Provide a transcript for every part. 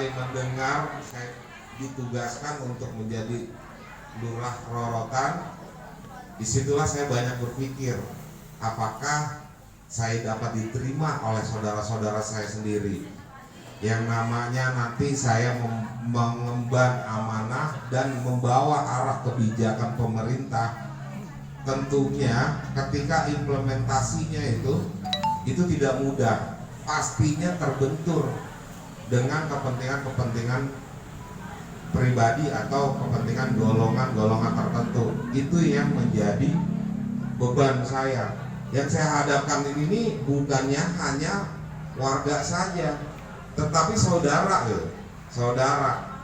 kali mendengar saya ditugaskan untuk menjadi lurah Rorotan, disitulah saya banyak berpikir, apakah saya dapat diterima oleh saudara-saudara saya sendiri, yang namanya nanti saya mengemban amanah dan membawa arah kebijakan pemerintah. Tentunya ketika implementasinya itu tidak mudah, pastinya terbentur dengan kepentingan-kepentingan pribadi atau kepentingan golongan-golongan tertentu. Itu yang menjadi beban saya. Yang saya hadapkan ini bukannya hanya warga saja, tetapi saudara,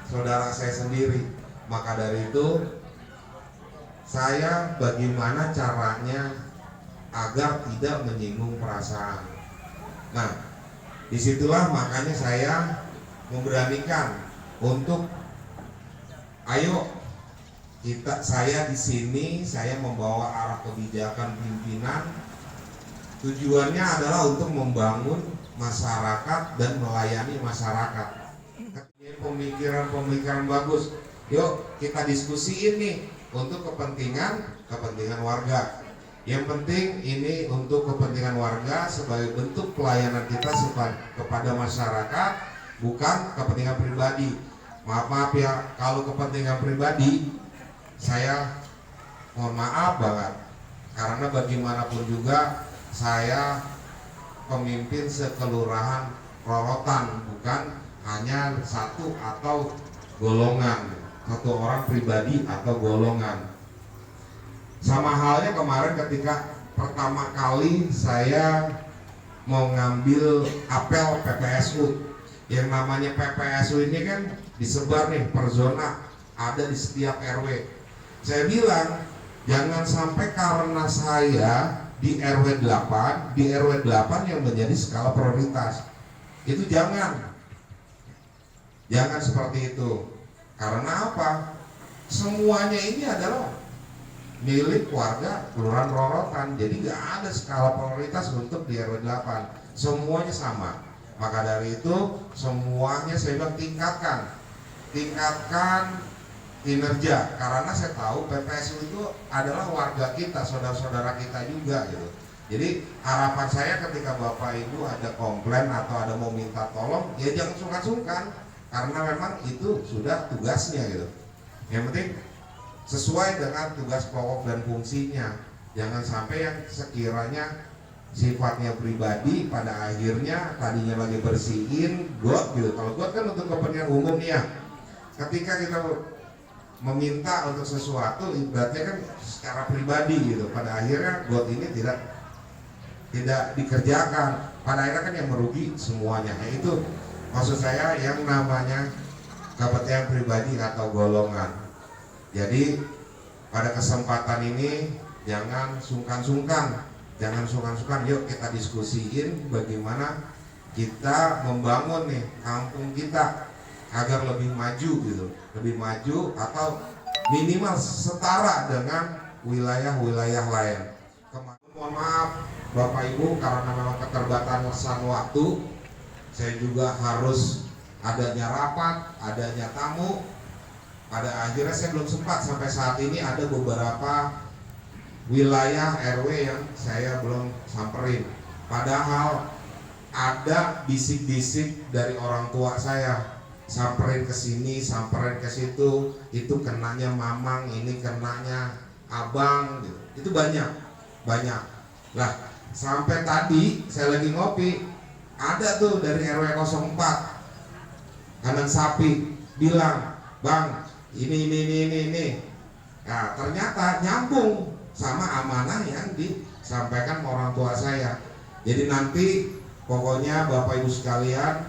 saudara saya sendiri. Maka dari itu saya bagaimana caranya agar tidak menyinggung perasaan. Nah, disitulah makanya saya memberanikan untuk ayo saya di sini saya membawa arah kebijakan pimpinan. Tujuannya adalah untuk membangun masyarakat dan melayani masyarakat. Pemikiran bagus. Yuk kita diskusiin nih untuk kepentingan warga. Yang penting ini untuk kepentingan warga sebagai bentuk pelayanan kita kepada masyarakat, bukan kepentingan pribadi. Maaf ya, kalau kepentingan pribadi saya mohon maaf banget, karena bagaimanapun juga saya pemimpin sekelurahan Rorotan, bukan hanya satu atau golongan, satu orang pribadi atau golongan. Sama halnya kemarin ketika pertama kali saya mau ngambil apel PPSU. Yang namanya PPSU ini kan disebar nih per zona, ada di setiap RW. Saya bilang jangan sampai karena saya di RW 8 yang menjadi skala prioritas. Itu jangan seperti itu. Karena apa? Semuanya ini adalah milik warga Kelurahan Rorotan. Jadi nggak ada skala prioritas untuk di RW 8. Semuanya sama. Maka dari itu semuanya saya bilang tingkatkan kinerja, karena saya tahu PPSU itu adalah warga kita, saudara-saudara kita juga gitu. Jadi harapan saya ketika Bapak Ibu ada komplain atau ada mau minta tolong, ya jangan sungkan-sungkan, karena memang itu sudah tugasnya gitu. Yang penting sesuai dengan tugas pokok dan fungsinya. Jangan sampai yang sekiranya sifatnya pribadi pada akhirnya tadinya lagi bersihin got gitu. Kalau got kan untuk kepentingan umum nih ya. Ketika kita meminta untuk sesuatu ibaratnya kan secara pribadi gitu, pada akhirnya got ini tidak dikerjakan, pada akhirnya kan yang merugi semuanya. Nah, itu maksud saya yang namanya kepentingan pribadi atau golongan. Jadi pada kesempatan ini jangan sungkan-sungkan, yuk kita diskusiin bagaimana kita membangun nih kampung kita agar lebih maju gitu, lebih maju atau minimal setara dengan wilayah-wilayah lain. Mohon maaf Bapak Ibu, karena memang keterbatasan waktu, saya juga harus adanya rapat, adanya tamu. Pada akhirnya saya belum sempat, sampai saat ini ada beberapa wilayah RW yang saya belum samperin. Padahal ada bisik-bisik dari orang tua saya, samperin ke sini, samperin ke situ, itu kenanya mamang, ini kenanya abang gitu. Itu banyak. Lah, sampai tadi saya lagi ngopi, ada tuh dari RW 04 Kandang Sapi bilang, "Bang, ini." Nah, ternyata nyambung sama amanah yang disampaikan orang tua saya. Jadi nanti pokoknya Bapak Ibu sekalian,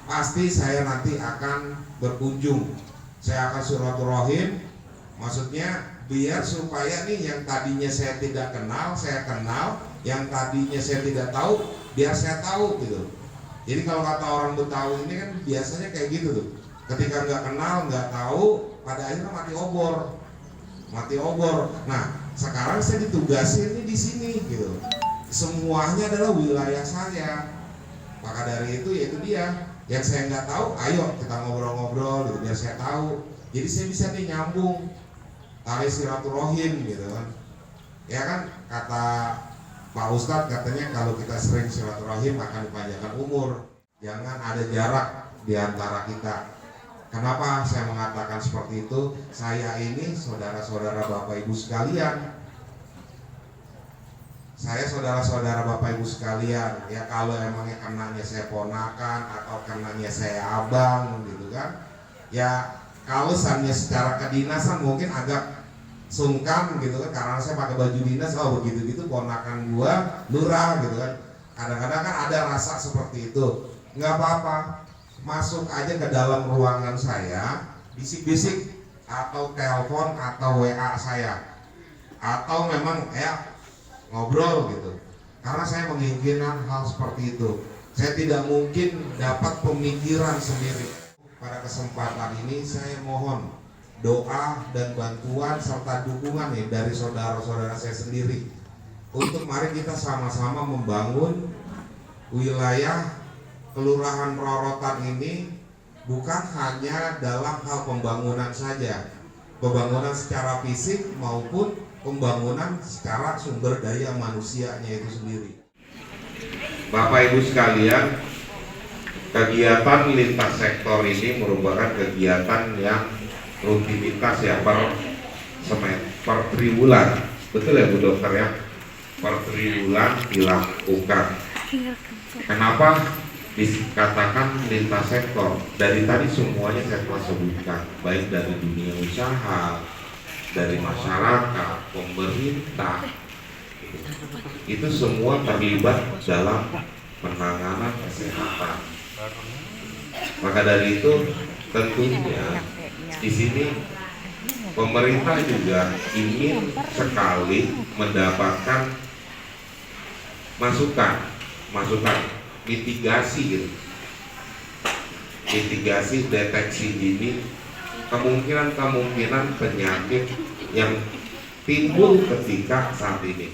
pasti saya nanti akan berkunjung. Saya akan silaturahim, maksudnya biar supaya nih yang tadinya saya tidak kenal, saya kenal, yang tadinya saya tidak tahu, biar saya tahu gitu. Jadi kalau kata orang Betawi ini kan biasanya kayak gitu tuh. Ketika nggak kenal, nggak tahu, pada akhirnya mati obor. Nah, sekarang saya ditugasin ini di sini gitu. Semuanya adalah wilayah saya. Maka dari itu yaitu dia Yang saya nggak tahu, ayo kita ngobrol-ngobrol gitu biar saya tahu. Jadi saya bisa nih nyambung tali silaturahim gitu kan. Ya kan kata Pak Ustadz katanya kalau kita sering silaturahim akan dipanjangkan umur. Jangan ada jarak di antara kita. Kenapa saya mengatakan seperti itu? Saya ini saudara-saudara Bapak Ibu sekalian. Saya saudara-saudara Bapak Ibu sekalian. Ya kalau emangnya kenanya saya ponakan atau kenanya saya abang gitu kan. Ya kalau misalnya secara kedinasan mungkin agak sungkan gitu kan, karena saya pakai baju dinas, oh begitu-gitu ponakan gua lurah gitu kan. Kadang-kadang kan ada rasa seperti itu. Nggak apa-apa, masuk aja ke dalam ruangan saya, bisik-bisik atau telepon atau WA saya, atau memang ya ngobrol gitu. Karena saya menginginkan hal seperti itu. Saya tidak mungkin dapat pemikiran sendiri. Pada kesempatan ini saya mohon doa dan bantuan serta dukungan nih dari saudara-saudara saya sendiri untuk mari kita sama-sama membangun wilayah Kelurahan Rorotan ini bukan hanya dalam hal pembangunan saja, pembangunan secara fisik maupun pembangunan secara sumber daya manusianya itu sendiri. Bapak Ibu sekalian, kegiatan lintas sektor ini merupakan kegiatan yang rutinitas ya per triwulan, betul ya Bu Dokter ya, per triwulan dilakukan. Kenapa dikatakan lintas sektor? Dari tadi semuanya saya telah sebutkan, baik dari dunia usaha, dari masyarakat, pemerintah, itu semua terlibat dalam penanganan kesehatan. Maka dari itu tentunya di sini pemerintah juga ingin sekali mendapatkan masukan mitigasi gitu. Mitigasi deteksi dini kemungkinan penyakit yang timbul ketika saat ini.